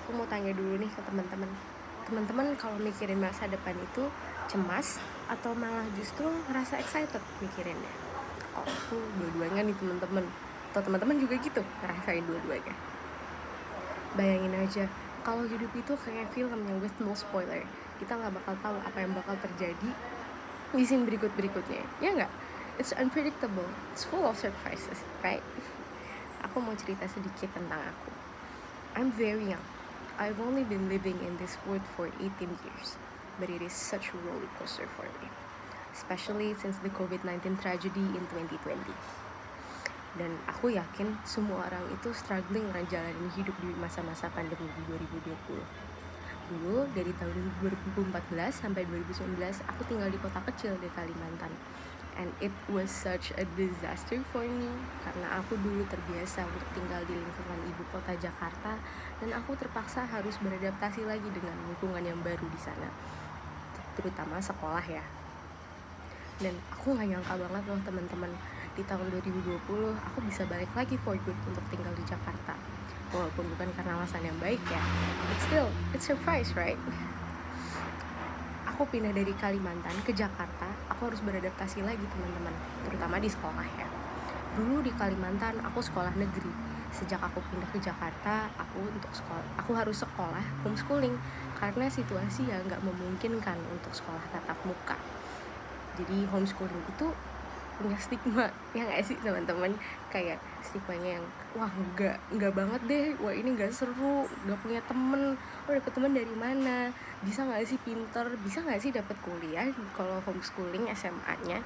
aku mau tanya dulu nih ke teman-teman. Teman-teman kalau mikirin masa depan itu cemas atau malah justru ngerasa excited mikirinnya? Kalau aku dua-duanya nih teman-teman. Atau teman-teman juga gitu ngerasain dua-duanya. Bayangin aja, kalau hidup itu kayak film yang with no spoiler. Kita nggak bakal tahu apa yang bakal terjadi di scene berikut-berikutnya. Ya nggak? It's unpredictable. It's full of surprises, right? Aku mau cerita sedikit tentang aku. I'm very young. I've only been living in this world for 18 years, but it is such a roller coaster for me, especially since the COVID-19 tragedy in 2020. Dan aku yakin semua orang itu struggling ngejalanin hidup di masa-masa pandemi di 2020. Dulu dari tahun 2014 sampai 2019 aku tinggal di kota kecil di Kalimantan. And it was such a disaster for me karena aku dulu terbiasa untuk tinggal di lingkungan ibu kota Jakarta dan aku terpaksa harus beradaptasi lagi dengan lingkungan yang baru di sana, terutama sekolah ya. Dan aku gak nyangka banget loh teman-teman, di tahun 2020 aku bisa balik lagi for good untuk tinggal di Jakarta. Walaupun bukan karena alasan yang baik ya, but still, it's surprise, right? Aku pindah dari Kalimantan ke Jakarta, aku harus beradaptasi lagi teman-teman, terutama di sekolah ya. Dulu di Kalimantan aku sekolah negeri. Sejak aku pindah ke Jakarta, aku harus sekolah homeschooling karena situasi yang nggak memungkinkan untuk sekolah tatap muka. Jadi homeschooling itu punya stigma, ya nggak sih teman-teman? Kayak stigmanya yang wah nggak banget deh, wah ini nggak seru, nggak punya temen, lo dapet temen dari mana, bisa nggak sih pinter, bisa nggak sih dapet kuliah kalau homeschooling SMA-nya.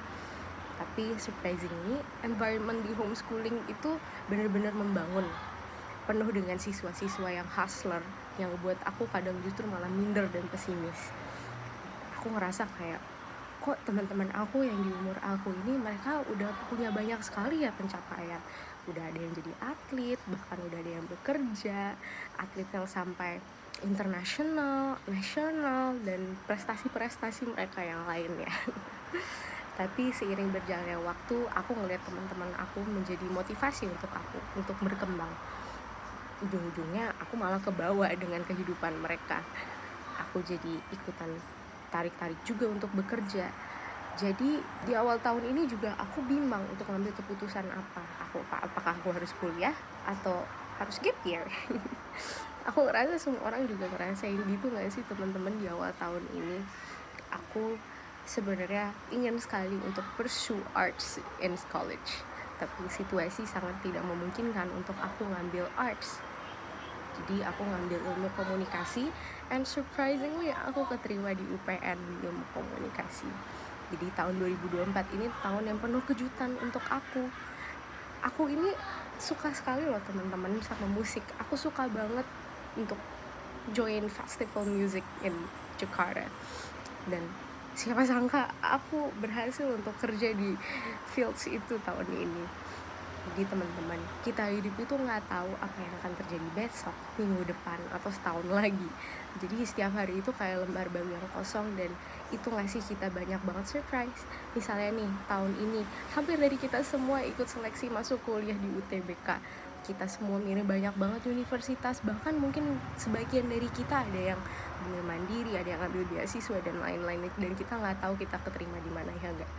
Tapi surprisingly environment di homeschooling itu benar-benar membangun, penuh dengan siswa-siswa yang hustler yang buat aku kadang justru malah minder dan pesimis. Aku ngerasa kayak kok teman-teman aku yang di umur aku ini mereka udah punya banyak sekali ya pencapaian, udah ada yang jadi atlet, bahkan udah ada yang bekerja, atlet yang sampai internasional, nasional, dan prestasi-prestasi mereka yang lainnya. Tapi seiring berjalannya waktu, aku ngeliat teman-teman aku menjadi motivasi untuk aku untuk berkembang. Ujung-ujungnya aku malah kebawa dengan kehidupan mereka. Aku jadi ikutan tarik-tarik juga untuk bekerja. Jadi di awal tahun ini juga aku bimbang untuk ngambil keputusan apakah aku harus kuliah atau harus gap year. Aku ngerasa semua orang juga ngerasain gitu gak sih teman-teman di awal tahun ini. Aku sebenarnya ingin sekali untuk pursue arts in college, tapi situasi sangat tidak memungkinkan untuk aku ngambil arts. Jadi aku ngambil ilmu komunikasi, and surprisingly aku keterima di UPN di ilmu komunikasi. Jadi tahun 2024 ini tahun yang penuh kejutan untuk aku. Aku ini suka sekali loh teman-teman sama musik. Aku suka banget untuk join festival music in Jakarta. Dan siapa sangka aku berhasil untuk kerja di fields itu tahun ini. Jadi teman-teman, kita hidup itu nggak tahu apa yang akan terjadi besok, minggu depan, atau setahun lagi. Jadi setiap hari itu kayak lembar baru yang kosong dan itu ngasih kita banyak banget surprise. Misalnya nih, tahun ini hampir dari kita semua ikut seleksi masuk kuliah di UTBK. Kita semua milih banyak banget universitas, bahkan mungkin sebagian dari kita ada yang ambil mandiri, ada yang ambil beasiswa dan lain-lain. Dan kita nggak tahu kita keterima di mana ya nggak.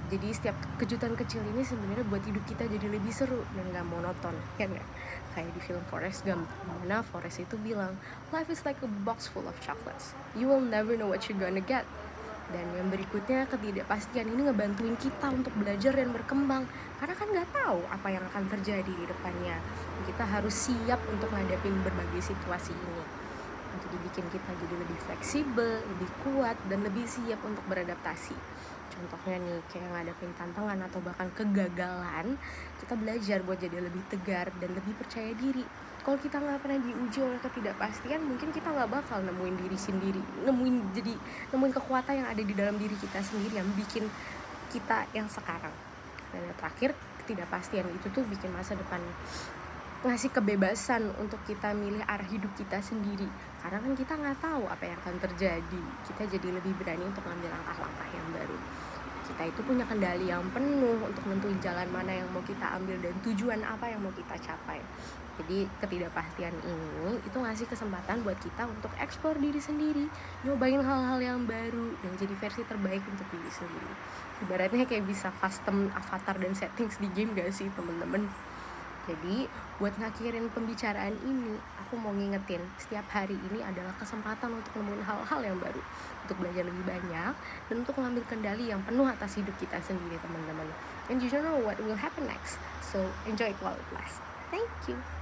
Jadi setiap kejutan kecil ini sebenarnya buat hidup kita jadi lebih seru dan gak monoton, ya nggak? Kayak di film Forrest Gump, dimana Forrest itu bilang, life is like a box full of chocolates. You will never know what you're gonna get. Dan yang berikutnya, ketidakpastian ini ngebantuin kita untuk belajar dan berkembang. Karena kan gak tahu apa yang akan terjadi di depannya. Kita harus siap untuk ngadepin berbagai situasi ini. Jadi bikin kita jadi lebih fleksibel, lebih kuat, dan lebih siap untuk beradaptasi. Contohnya nih, kayak ngadepin tantangan atau bahkan kegagalan, kita belajar buat jadi lebih tegar dan lebih percaya diri. Kalau kita nggak pernah diuji oleh ketidakpastian, mungkin kita nggak bakal nemuin diri sendiri, nemuin kekuatan yang ada di dalam diri kita sendiri yang bikin kita yang sekarang. Dan yang terakhir, ketidakpastian itu tuh bikin masa depan ngasih kebebasan untuk kita milih arah hidup kita sendiri. Karena kan kita nggak tahu apa yang akan terjadi. Kita jadi lebih berani untuk ngambil langkah-langkah yang baru. kita itu punya kendali yang penuh untuk nentuin jalan mana yang mau kita ambil dan tujuan apa yang mau kita capai. Jadi ketidakpastian ini itu ngasih kesempatan buat kita untuk eksplor diri sendiri, nyobain hal-hal yang baru dan jadi versi terbaik untuk diri sendiri. Ibaratnya kayak bisa custom avatar dan settings di game gak sih temen-temen? Jadi buat ngakhirin pembicaraan ini, aku mau ngingetin setiap hari ini adalah kesempatan untuk nemuin hal-hal yang baru, untuk belajar lebih banyak, dan untuk mengambil kendali yang penuh atas hidup kita sendiri teman-teman. And you don't know what will happen next, so enjoy it while it lasts. Thank you.